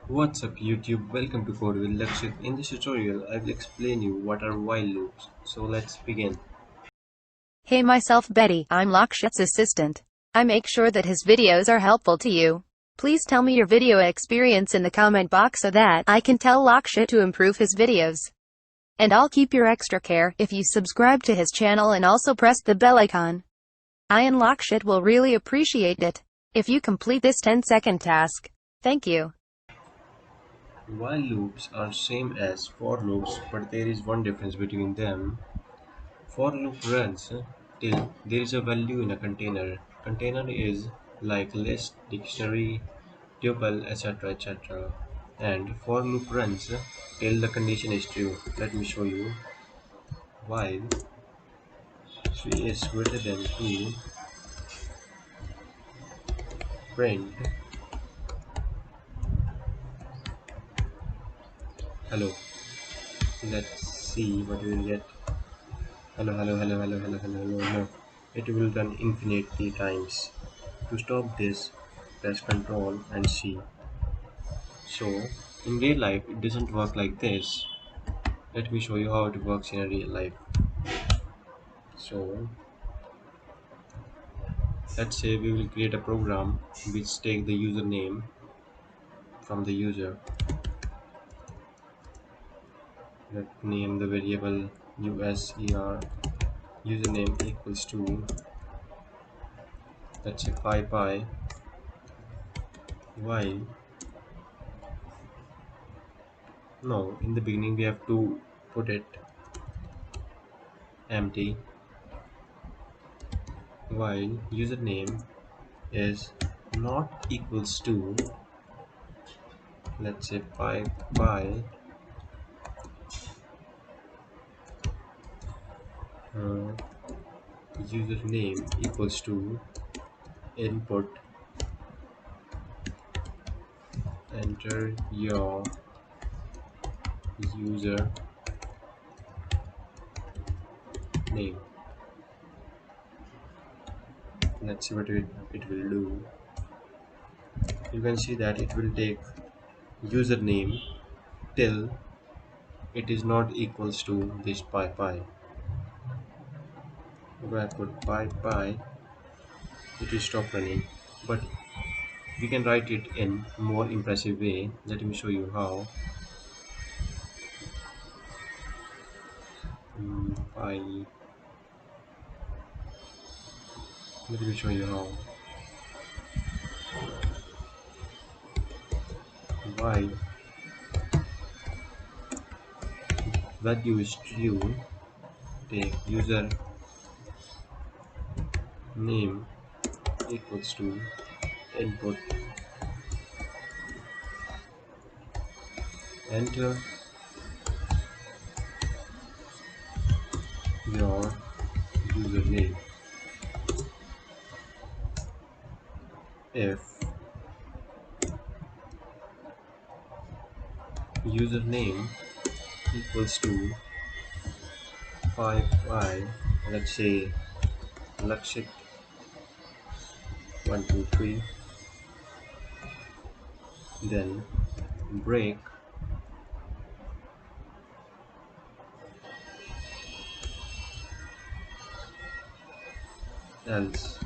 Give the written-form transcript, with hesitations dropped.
What's up YouTube? Welcome to Code with Lakshit. In this tutorial, I will explain you what are while loops. So let's begin. Hey myself Betty, I'm Lakshit's assistant. I make sure that his videos are helpful to you. Please tell me your video experience in the comment box so that I can tell Lakshit to improve his videos. And I'll keep your extra care if you subscribe to his channel and also press the bell icon. I and Lakshit will really appreciate it if you complete this 10-second task. Thank you. While loops are same as for loops, but there is one difference between them. For loop runs till there is a value in a container. Container is like list, dictionary, tuple, etc. etc. And for loop runs till the condition is true. Let me show you. While 3 is greater than 2, print hello. Let's see what we will get. Hello, hello, hello, hello, hello, hello, hello, hello. It will run infinitely times. To stop this, press Ctrl and C. So, in real life, it doesn't work like this. Let me show you how it works in a real life. So, let's say we will create a program which take the username from the user. Let's name the variable user username equals to, let's say pi while no, in the beginning we have to put it empty while username is not equals to, let's say pi uh, username equals to input, enter your user name. Let's see what it will do. You can see that it will take username till it is not equals to this pi. If I put pi, it will stop running. But we can write it in more impressive way. Let me show you how. Pi. Let me show you how. While value is true, take user name equals to input, enter your username. If username equals to pi, let's say Lakshit 123, then break else.